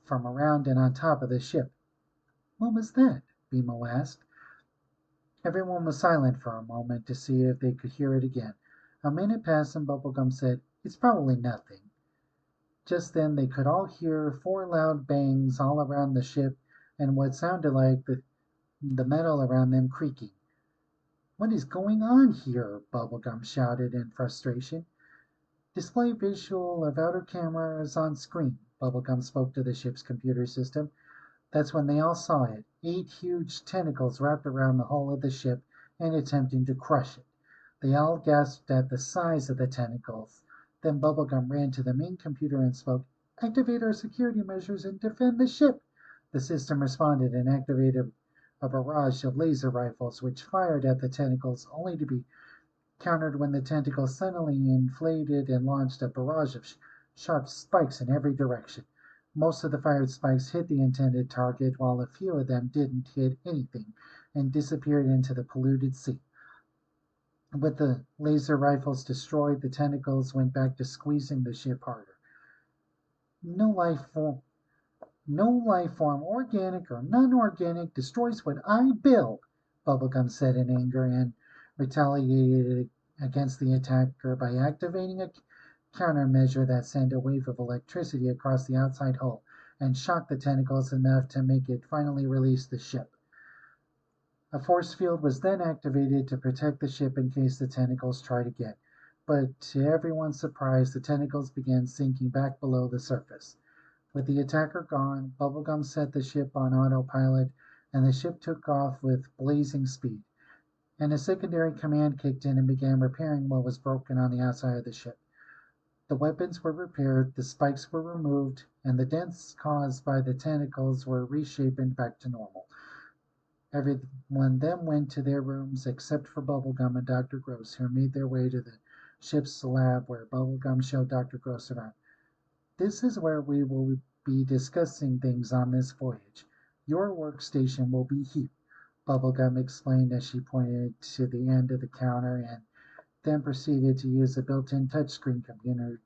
from around and on top of the ship. What was that? Bimo asked. Everyone was silent for a moment to see if they could hear it again. A minute passed and Bubblegum said, It's probably nothing. Just then they could all hear 4 loud bangs all around the ship and what sounded like the metal around them creaking. What is going on here? Bubblegum shouted in frustration. Display visual of outer cameras on screen. Bubblegum spoke to the ship's computer system. That's when they all saw it. 8 huge tentacles wrapped around the hull of the ship and attempting to crush it. They all gasped at the size of the tentacles. Then Bubblegum ran to the main computer and spoke, Activate our security measures and defend the ship. The system responded and activated a barrage of laser rifles which fired at the tentacles only to be countered when the tentacles suddenly inflated and launched a barrage of sharp spikes in every direction. Most of the fired spikes hit the intended target, while a few of them didn't hit anything and disappeared into the polluted sea. With the laser rifles destroyed, the tentacles went back to squeezing the ship harder. No life form, organic or non-organic, destroys what I build, Bubblegum said in anger and retaliated against the attacker by activating a countermeasure that sent a wave of electricity across the outside hull and shocked the tentacles enough to make it finally release the ship. A force field was then activated to protect the ship in case the tentacles tried again, but to everyone's surprise, the tentacles began sinking back below the surface. With the attacker gone, Bubblegum set the ship on autopilot, and the ship took off with blazing speed. And a secondary command kicked in and began repairing what was broken on the outside of the ship. The weapons were repaired, the spikes were removed, and the dents caused by the tentacles were reshaped back to normal. Everyone then went to their rooms except for Bubblegum and Dr. Gross, who made their way to the ship's lab where Bubblegum showed Dr. Gross around. This is where we will be discussing things on this voyage. Your workstation will be here, Bubblegum explained as she pointed to the end of the counter and then proceeded to use a built-in touchscreen computer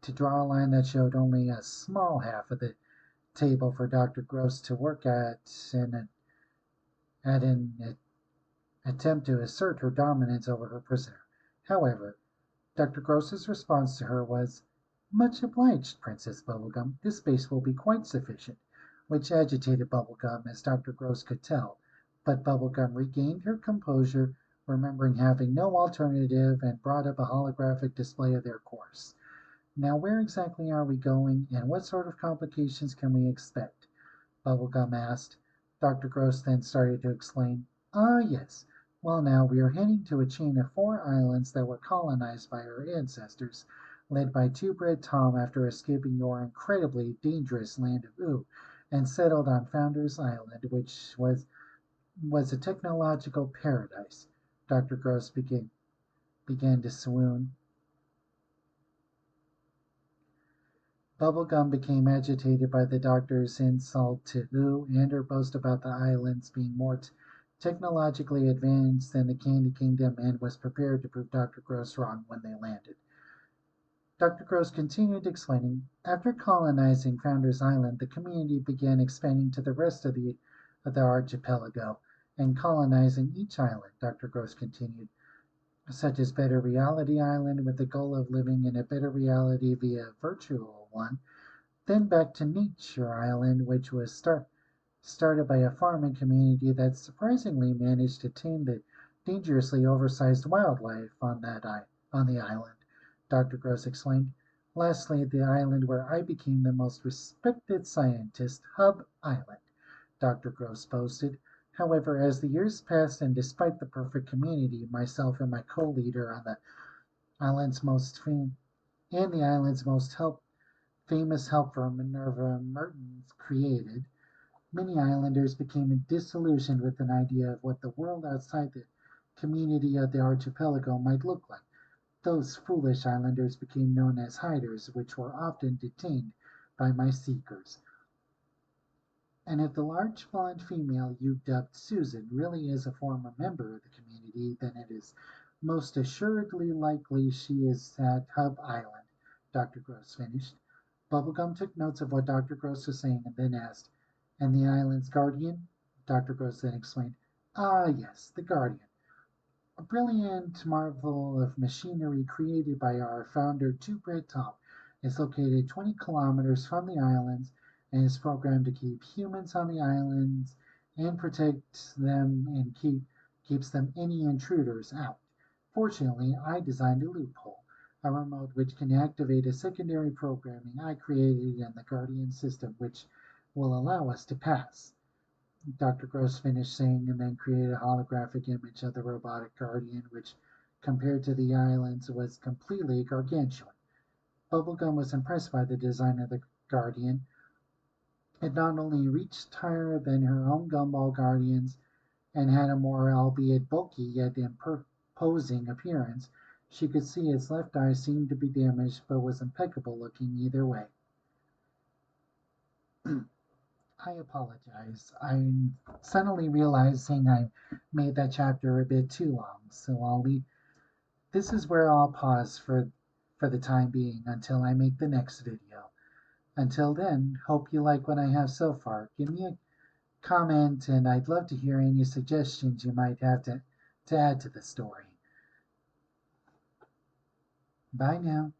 to draw a line that showed only a small half of the table for Dr. Gross to work at in an attempt to assert her dominance over her prisoner. However, Dr. Gross's response to her was, Much obliged, Princess Bubblegum. This space will be quite sufficient, which agitated Bubblegum, as Dr. Gross could tell. But Bubblegum regained her composure, remembering having no alternative, and brought up a holographic display of their course. Now, where exactly are we going, and what sort of complications can we expect? Bubblegum asked. Dr. Gross then started to explain. Ah, yes. Well, now we are heading to a chain of 4 islands that were colonized by our ancestors, led by Two Bread Tom after escaping your incredibly dangerous land of Oooh, and settled on Founders Island, which was a technological paradise. Dr. Gross began to swoon. Bubblegum became agitated by the doctor's insult to Oooh and her boast about the islands being more technologically advanced than the Candy Kingdom, and was prepared to prove Dr. Gross wrong when they landed. Dr. Gross continued explaining. After colonizing Founders Island, the community began expanding to the rest of the archipelago and colonizing each island, Dr. Gross continued, such as Better Reality Island with the goal of living in a better reality via virtual one, then back to Nature Island, which was started by a farming community that surprisingly managed to tame the dangerously oversized wildlife on the island, Dr. Gross explained. Lastly, the island where I became the most respected scientist, Hub Island, Dr. Gross boasted. However, as the years passed and despite the perfect community myself and my co-leader on the island's most famous helper Minerva Mertens created, many islanders became disillusioned with an idea of what the world outside the community of the archipelago might look like. Those foolish islanders became known as hiders, which were often detained by my seekers. And if the large blonde female you dubbed Susan really is a former member of the community, then it is most assuredly likely she is at Hub Island, Dr. Gross finished. Bubblegum took notes of what Dr. Gross was saying and then asked, And the island's guardian? Dr. Gross then explained, Ah, yes, the guardian. A brilliant marvel of machinery created by our founder, Two Bread Top, is located 20 kilometers from the islands and is programmed to keep humans on the islands and protect them and keeps them any intruders out. Fortunately, I designed a loophole, a remote which can activate a secondary programming I created in the Guardian system, which will allow us to pass. Dr. Gross finished saying, and then created a holographic image of the robotic guardian, which, compared to the islands, was completely gargantuan. Bubblegum was impressed by the design of the guardian. It not only reached higher than her own gumball guardians and had a more, albeit bulky, yet imposing appearance, she could see its left eye seemed to be damaged, but was impeccable looking either way. I apologize. I'm suddenly realizing I made that chapter a bit too long, so I'll leave. This is where I'll pause for the time being until I make the next video. Until then, hope you like what I have so far. Give me a comment, and I'd love to hear any suggestions you might have to add to the story. Bye now.